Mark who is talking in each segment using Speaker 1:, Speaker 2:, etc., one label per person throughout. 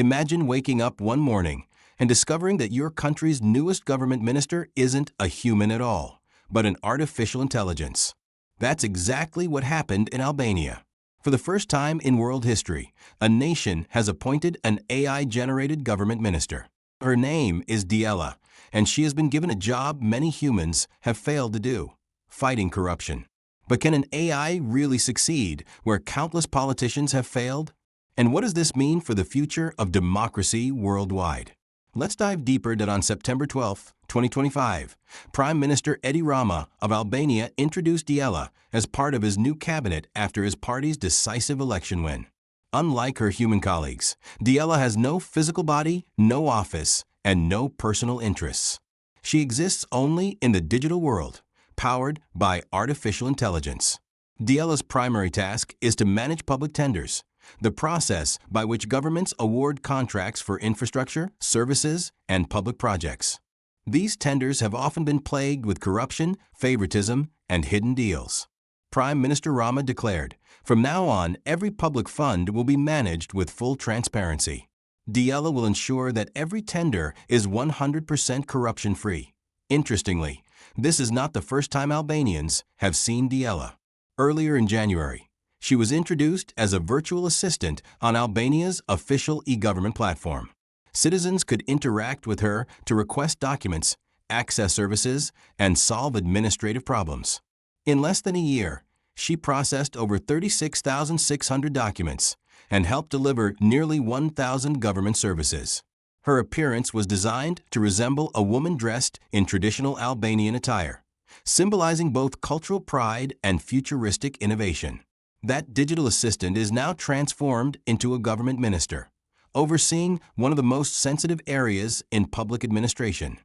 Speaker 1: Imagine waking up one morning and discovering that your country's newest government minister isn't a human at all, but an artificial intelligence. That's exactly what happened in Albania. For the first time in world history, a nation has appointed an AI-generated government minister. Her name is Diella, and she has been given a job many humans have failed to do: fighting corruption. But can an AI really succeed where countless politicians have failed? And what does this mean for the future of democracy worldwide? Let's dive deeper that on September 12, 2025, Prime Minister Rama of Albania introduced Diella as part of his new cabinet after his party's decisive election win. Unlike her human colleagues, Diella has no physical body, no office, and no personal interests. She exists only in the digital world, powered by artificial intelligence. Diella's primary task is to manage public tenders, the process by which governments award contracts for infrastructure, services, and public projects. These tenders have often been plagued with corruption, favoritism, and hidden deals. Prime Minister Rama declared, "From now on, every public fund will be managed with full transparency." Diella will ensure that every tender is 100% corruption-free. Interestingly, this is not the first time Albanians have seen Diella. Earlier in January, she was introduced as a virtual assistant on Albania's official e-government platform. Citizens could interact with her to request documents, access services, and solve administrative problems. In less than a year, she processed over 36,600 documents and helped deliver nearly 1,000 government services. Her appearance was designed to resemble a woman dressed in traditional Albanian attire, symbolizing both cultural pride and futuristic innovation. That digital assistant is now transformed into a government minister, overseeing one of the most sensitive areas in public administration: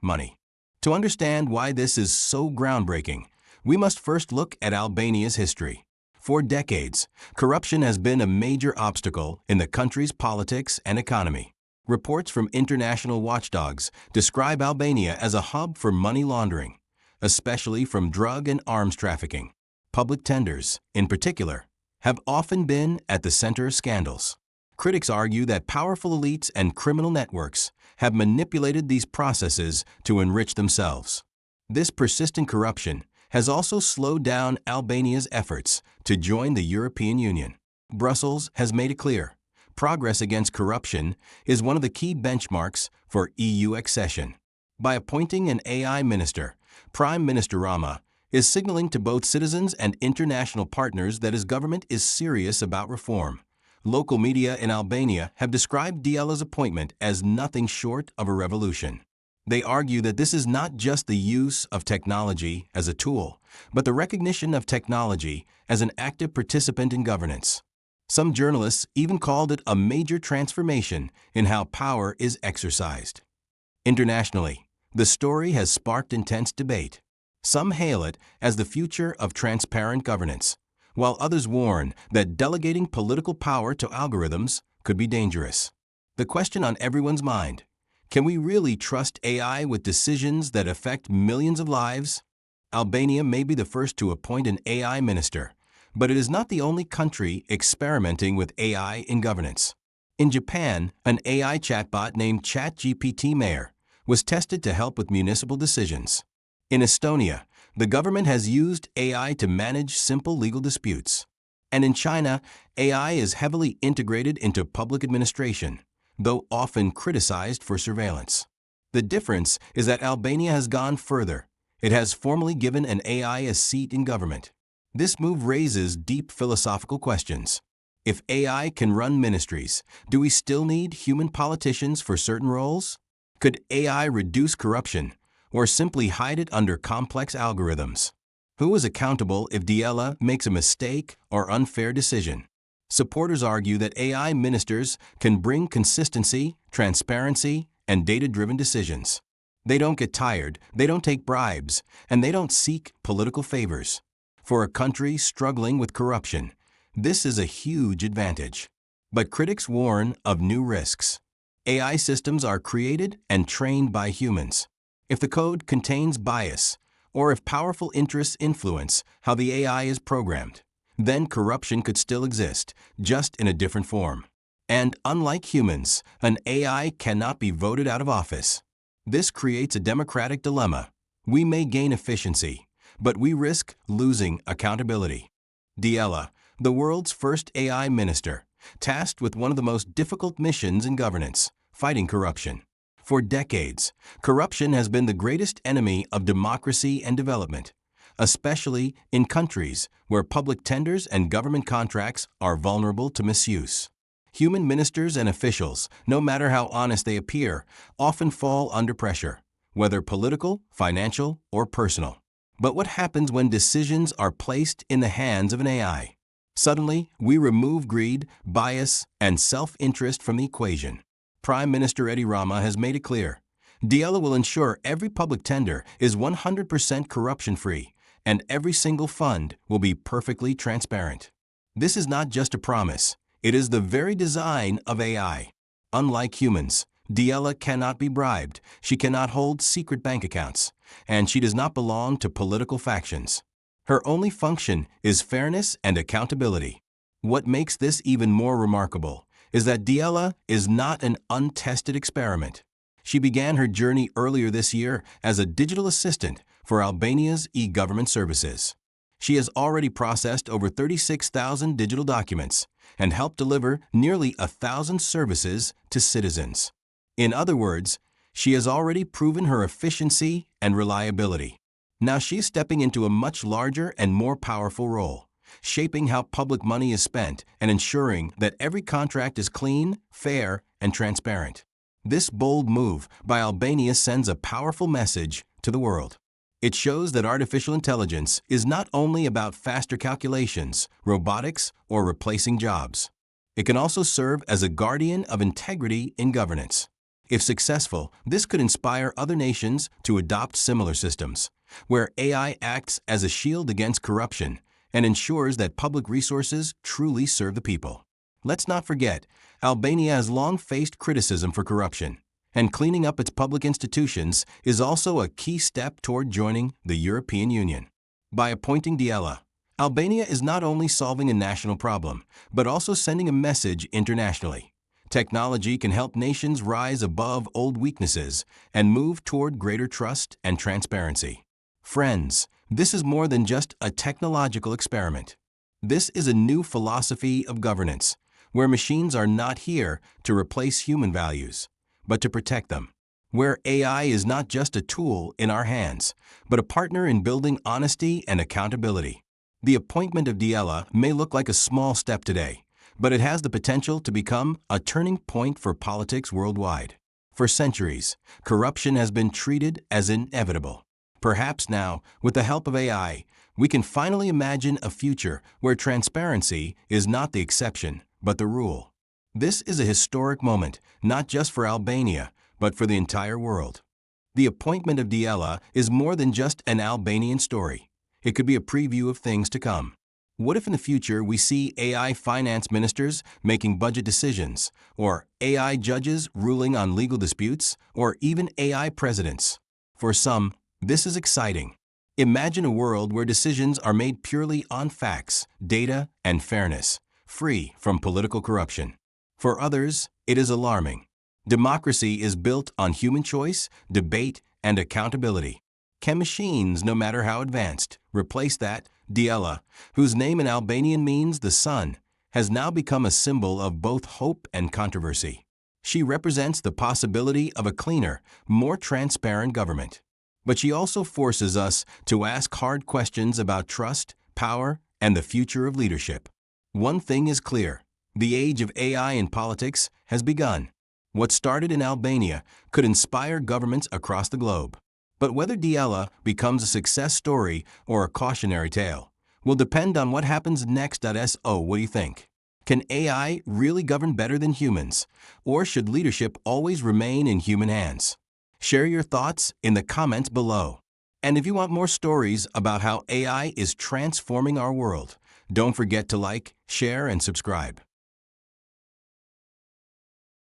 Speaker 1: money. To understand why this is so groundbreaking, we must first look at Albania's history. For decades, corruption has been a major obstacle in the country's politics and economy. Reports from international watchdogs describe Albania as a hub for money laundering, especially from drug and arms trafficking. Public tenders, in particular, have often been at the center of scandals. Critics argue that powerful elites and criminal networks have manipulated these processes to enrich themselves. This persistent corruption has also slowed down Albania's efforts to join the European Union. Brussels has made it clear: progress against corruption is one of the key benchmarks for EU accession. By appointing an AI minister, Prime Minister Rama is signaling to both citizens and international partners that his government is serious about reform. Local media in Albania have described Diella's appointment as nothing short of a revolution. They argue that this is not just the use of technology as a tool, but the recognition of technology as an active participant in governance. Some journalists even called it a major transformation in how power is exercised. Internationally, the story has sparked intense debate. Some hail it as the future of transparent governance, while others warn that delegating political power to algorithms could be dangerous. The question on everyone's mind: can we really trust AI with decisions that affect millions of lives? Albania may be the first to appoint an AI minister, but it is not the only country experimenting with AI in governance. In Japan, an AI chatbot named ChatGPT Mayor was tested to help with municipal decisions. In Estonia, the government has used AI to manage simple legal disputes. And in China, AI is heavily integrated into public administration, though often criticized for surveillance. The difference is that Albania has gone further. It has formally given an AI a seat in government. This move raises deep philosophical questions. If AI can run ministries, do we still need human politicians for certain roles? Could AI reduce corruption, or simply hide it under complex algorithms? Who is accountable if Diella makes a mistake or unfair decision? Supporters argue that AI ministers can bring consistency, transparency, and data-driven decisions. They don't get tired, they don't take bribes, and they don't seek political favors. For a country struggling with corruption, this is a huge advantage. But critics warn of new risks. AI systems are created and trained by humans. If the code contains bias, or if powerful interests influence how the AI is programmed, then corruption could still exist, just in a different form. And unlike humans, an AI cannot be voted out of office. This creates a democratic dilemma. We may gain efficiency, but we risk losing accountability. Diella, the world's first AI minister, tasked with one of the most difficult missions in governance, fighting corruption. For decades, corruption has been the greatest enemy of democracy and development, especially in countries where public tenders and government contracts are vulnerable to misuse. Human ministers and officials, no matter how honest they appear, often fall under pressure, whether political, financial, or personal. But what happens when decisions are placed in the hands of an AI? Suddenly, we remove greed, bias, and self-interest from the equation. Prime Minister Rama has made it clear. Diella will ensure every public tender is 100% corruption-free, and every single fund will be perfectly transparent. This is not just a promise. It is the very design of AI. Unlike humans, Diella cannot be bribed, she cannot hold secret bank accounts, and she does not belong to political factions. Her only function is fairness and accountability. What makes this even more remarkable is that Diella is not an untested experiment. She began her journey earlier this year as a digital assistant for Albania's e-government services. She has already processed over 36,000 digital documents and helped deliver nearly 1,000 services to citizens. In other words, she has already proven her efficiency and reliability. Now she's stepping into a much larger and more powerful role, shaping how public money is spent and ensuring that every contract is clean, fair, and transparent. This bold move by Albania sends a powerful message to the world. It shows that artificial intelligence is not only about faster calculations, robotics, or replacing jobs. It can also serve as a guardian of integrity in governance. If successful, this could inspire other nations to adopt similar systems, where AI acts as a shield against corruption and ensures that public resources truly serve the people. Let's not forget, Albania has long faced criticism for corruption, and cleaning up its public institutions is also a key step toward joining the European Union. By appointing Diella, Albania is not only solving a national problem, but also sending a message internationally. Technology can help nations rise above old weaknesses and move toward greater trust and transparency. Friends, this is more than just a technological experiment. This is a new philosophy of governance, where machines are not here to replace human values, but to protect them. Where AI is not just a tool in our hands, but a partner in building honesty and accountability. The appointment of Diella may look like a small step today, but it has the potential to become a turning point for politics worldwide. For centuries, corruption has been treated as inevitable. Perhaps now, with the help of AI, we can finally imagine a future where transparency is not the exception, but the rule. This is a historic moment, not just for Albania, but for the entire world. The appointment of Diella is more than just an Albanian story. It could be a preview of things to come. What if in the future we see AI finance ministers making budget decisions, or AI judges ruling on legal disputes, or even AI presidents? For some, this is exciting. Imagine a world where decisions are made purely on facts, data, and fairness, free from political corruption. For others, it is alarming. Democracy is built on human choice, debate, and accountability. Can machines, no matter how advanced, replace that? Diella, whose name in Albanian means the sun, has now become a symbol of both hope and controversy. She represents the possibility of a cleaner, more transparent government. But she also forces us to ask hard questions about trust, power, and the future of leadership. One thing is clear. The age of AI in politics has begun. What started in Albania could inspire governments across the globe. But whether Diella becomes a success story or a cautionary tale will depend on what happens next. So, what do you think? Can AI really govern better than humans? Or should leadership always remain in human hands? Share your thoughts in the comments below. And if you want more stories about how AI is transforming our world, don't forget to like, share, and subscribe.